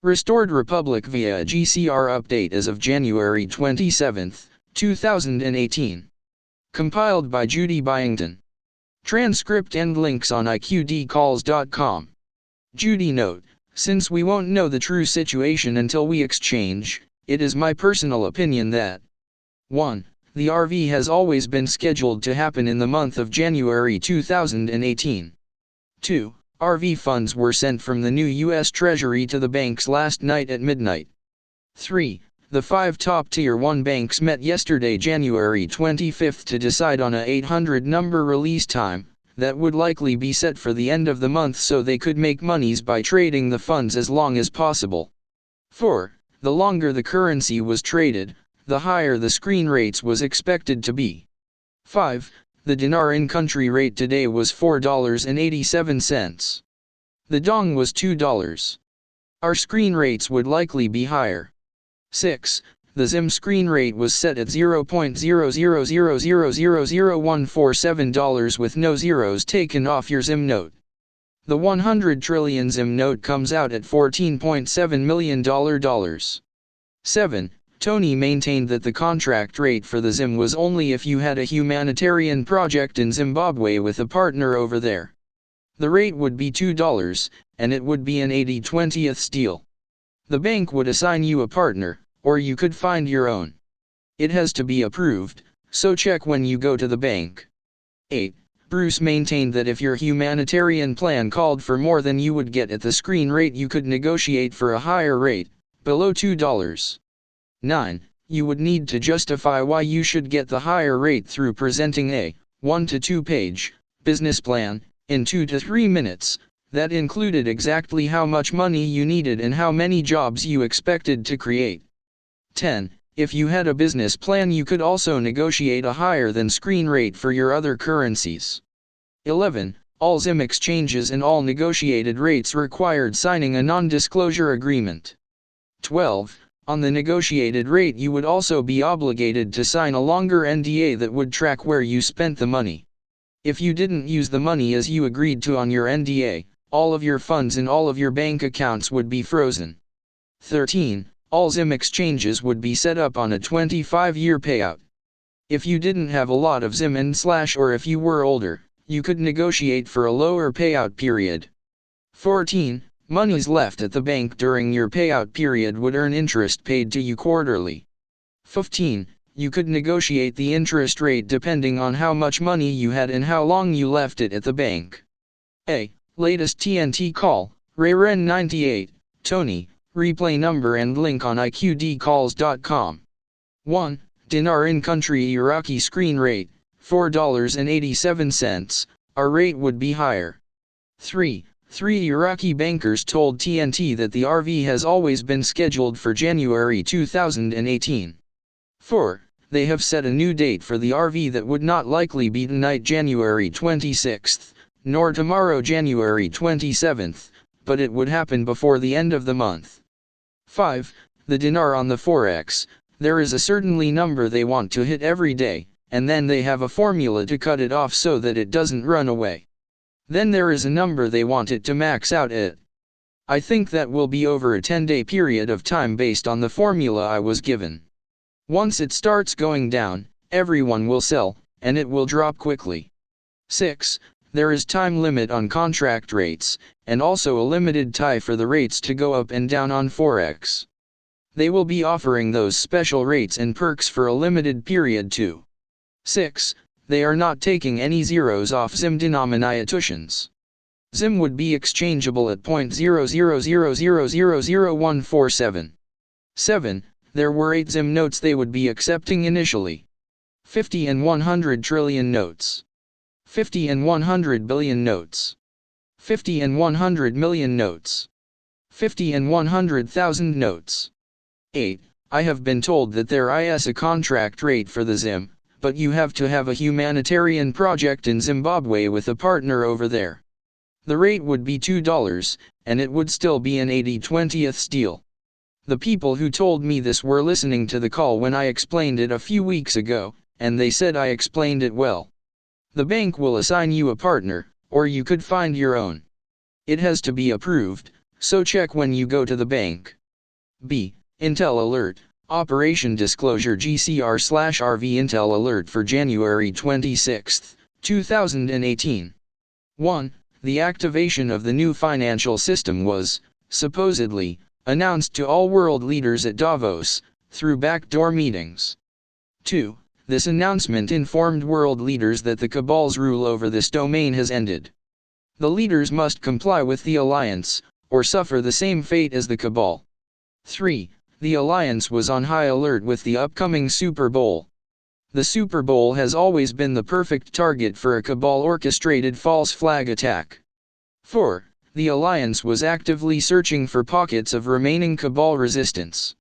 Restored Republic via GCR update as of January 27, 2018. Compiled by Judy Byington. Transcript and links on iqdcalls.com. Judy note, since we won't know the true situation until we exchange, it is my personal opinion that 1. The RV has always been scheduled to happen in the month of January 2018. 2. RV funds were sent from the new U.S. Treasury to the banks last night at midnight. 3. The 5 top Tier 1 banks met yesterday January 25 to decide on a 800 number release time, that would likely be set for the end of the month so they could make monies by trading the funds as long as possible. 4. The longer the currency was traded, the higher the screen rates was expected to be. 5. The dinar in-country rate today was $4.87. The dong was $2. Our screen rates would likely be higher. 6. The ZIM screen rate was set at $0.000000147 with no zeros taken off your ZIM note. The 100 trillion ZIM note comes out at $14.7 million. 7. Tony maintained that the contract rate for the ZIM was only if you had a humanitarian project in Zimbabwe with a partner over there. The rate would be $2, and it would be an 80/20th deal. The bank would assign you a partner, or you could find your own. It has to be approved, so check when you go to the bank. 8. Bruce maintained that if your humanitarian plan called for more than you would get at the screen rate, you could negotiate for a higher rate, below $2. 9. You would need to justify why you should get the higher rate through presenting a 1 to 2 page business plan in 2 to 3 minutes that included exactly how much money you needed and how many jobs you expected to create. 10. If you had a business plan, you could also negotiate a higher than screen rate for your other currencies. 11. All ZIM exchanges and all negotiated rates required signing a non-disclosure agreement. 12. On the negotiated rate, you would also be obligated to sign a longer NDA that would track where you spent the money. If you didn't use the money as you agreed to on your NDA, all of your funds in all of your bank accounts would be frozen. 13. All ZIM exchanges would be set up on a 25-year payout. If you didn't have a lot of ZIM or if you were older, you could negotiate for a lower payout period. 14. Monies left at the bank during your payout period would earn interest paid to you quarterly. 15. You could negotiate the interest rate depending on how much money you had and how long you left it at the bank. A. Latest TNT call, Rayren98, Tony, replay number and link on iqdcalls.com. 1. Dinar in-country Iraqi screen rate, $4.87, our rate would be higher. 3. 3 Iraqi bankers told TNT that the RV has always been scheduled for January 2018. 4. They have set a new date for the RV that would not likely be tonight January 26th, nor tomorrow January 27th, but it would happen before the end of the month. 5. The dinar on the Forex, there is a certainly number they want to hit every day, and then they have a formula to cut it off so that it doesn't run away. Then there is a number they want it to max out at. I think that will be over a 10-day period of time based on the formula I was given. Once it starts going down, everyone will sell, and it will drop quickly. 6. There is time limit on contract rates, and also a limited time for the rates to go up and down on Forex. They will be offering those special rates and perks for a limited period too. 6. They are not taking any zeros off ZIM denominations. ZIM would be exchangeable at .000000147. 7. There were 8 ZIM notes they would be accepting initially. 50 and 100 trillion notes. 50 and 100 billion notes. 50 and 100 million notes. 50 and 100,000 notes. 8. I have been told that there is a contract rate for the ZIM, but you have to have a humanitarian project in Zimbabwe with a partner over there. The rate would be $2, and it would still be an 80/20th deal. The people who told me this were listening to the call when I explained it a few weeks ago, and they said I explained it well. The bank will assign you a partner, or you could find your own. It has to be approved, so check when you go to the bank. B. Intel Alert, Operation Disclosure GCR/RV Intel Alert for January 26, 2018. 1. The activation of the new financial system was, supposedly, announced to all world leaders at Davos, through backdoor meetings. 2. This announcement informed world leaders that the cabal's rule over this domain has ended. The leaders must comply with the alliance, or suffer the same fate as the cabal. 3. The alliance was on high alert with the upcoming Super Bowl. The Super Bowl has always been the perfect target for a cabal-orchestrated false flag attack. 4. The alliance was actively searching for pockets of remaining cabal resistance.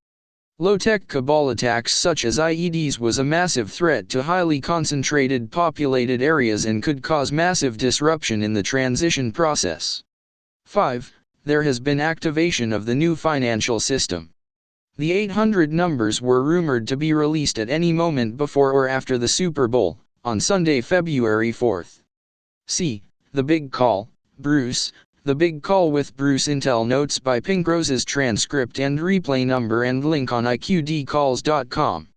Low-tech cabal attacks such as IEDs was a massive threat to highly concentrated populated areas and could cause massive disruption in the transition process. 5. There has been activation of the new financial system. The 800 numbers were rumored to be released at any moment before or after the Super Bowl, on Sunday, February 4th. C. The Big Call, Bruce. The Big Call with Bruce Intel notes by Pink Rose's transcript and replay number and link on iqdcalls.com.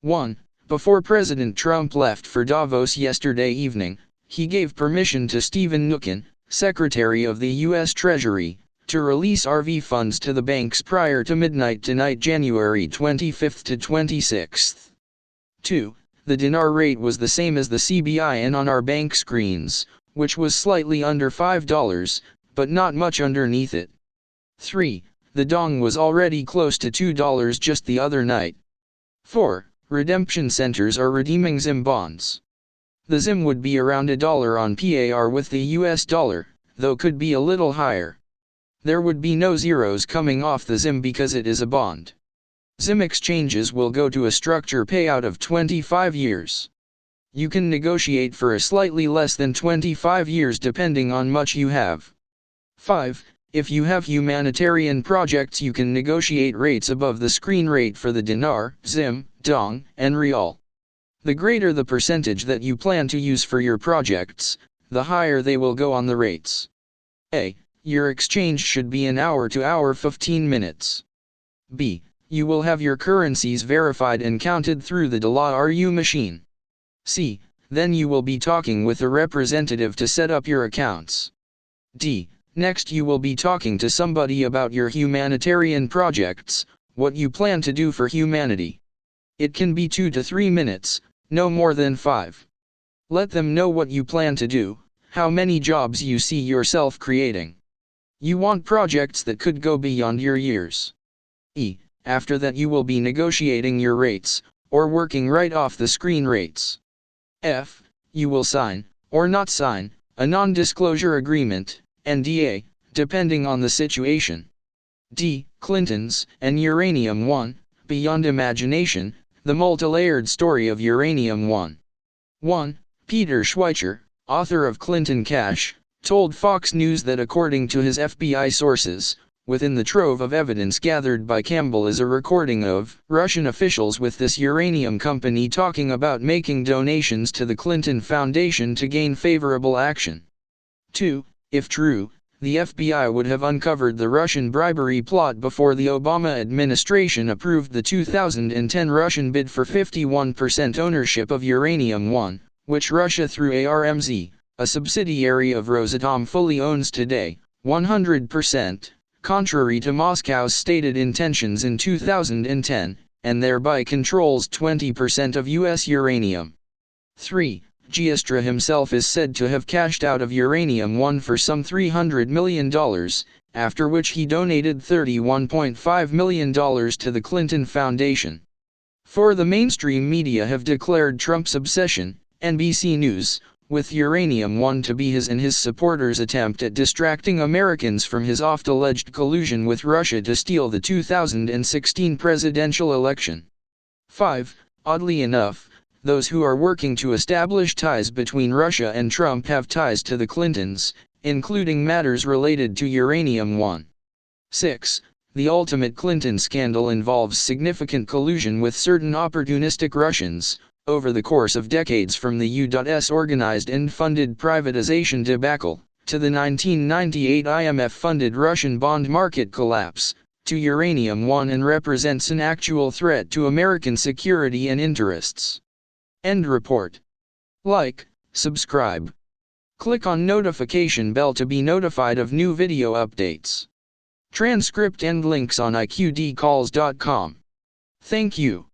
1. Before President Trump left for Davos yesterday evening, he gave permission to Stephen Mnuchin, Secretary of the U.S. Treasury, to release RV funds to the banks prior to midnight tonight, January 25 to 26. 2. The dinar rate was the same as the CBIN on our bank screens, which was slightly under $5, but not much underneath it. 3. The dong was already close to $2 just the other night. 4. Redemption centers are redeeming ZIM bonds. The ZIM would be around $1 on PAR with the US dollar, though could be a little higher. There would be no zeros coming off the ZIM because it is a bond. ZIM exchanges will go to a structure payout of 25 years. You can negotiate for a slightly less than 25 years depending on much you have. 5. If you have humanitarian projects, you can negotiate rates above the screen rate for the dinar, ZIM, dong, and rial. The greater the percentage that you plan to use for your projects, the higher they will go on the rates. A. Your exchange should be an hour to hour 15 minutes. B. You will have your currencies verified and counted through the DLA-RU machine. C. Then you will be talking with a representative to set up your accounts. D. Next you will be talking to somebody about your humanitarian projects, what you plan to do for humanity. It can be 2 to 3 minutes, no more than 5. Let them know what you plan to do, how many jobs you see yourself creating. You want projects that could go beyond your years. E. After that you will be negotiating your rates, or working right off the screen rates. F. You will sign, or not sign, a non-disclosure agreement, NDA, depending on the situation. D. Clinton's and Uranium 1, Beyond Imagination, the multi-layered story of Uranium 1. 1. Peter Schweizer, author of Clinton Cash, told Fox News that according to his FBI sources, within the trove of evidence gathered by Campbell is a recording of Russian officials with this uranium company talking about making donations to the Clinton Foundation to gain favorable action. 2. If true, the FBI would have uncovered the Russian bribery plot before the Obama administration approved the 2010 Russian bid for 51% ownership of Uranium 1, which Russia through ARMZ, a subsidiary of Rosatom, fully owns today, 100%, contrary to Moscow's stated intentions in 2010, and thereby controls 20% of U.S. uranium. 3. Giestra himself is said to have cashed out of Uranium 1 for some $300 million, after which he donated $31.5 million to the Clinton Foundation. 4. The mainstream media have declared Trump's obsession, NBC News, with Uranium 1 to be his and his supporters' attempt at distracting Americans from his oft-alleged collusion with Russia to steal the 2016 presidential election. 5. Oddly enough, those who are working to establish ties between Russia and Trump have ties to the Clintons, including matters related to Uranium 1. 6. The ultimate Clinton scandal involves significant collusion with certain opportunistic Russians, over the course of decades from the U.S. organized and funded privatization debacle, to the 1998 IMF-funded Russian bond market collapse, to Uranium 1 and represents an actual threat to American security and interests. End report. Like, subscribe. Click on notification bell to be notified of new video updates. Transcript and links on iqdcalls.com. Thank you.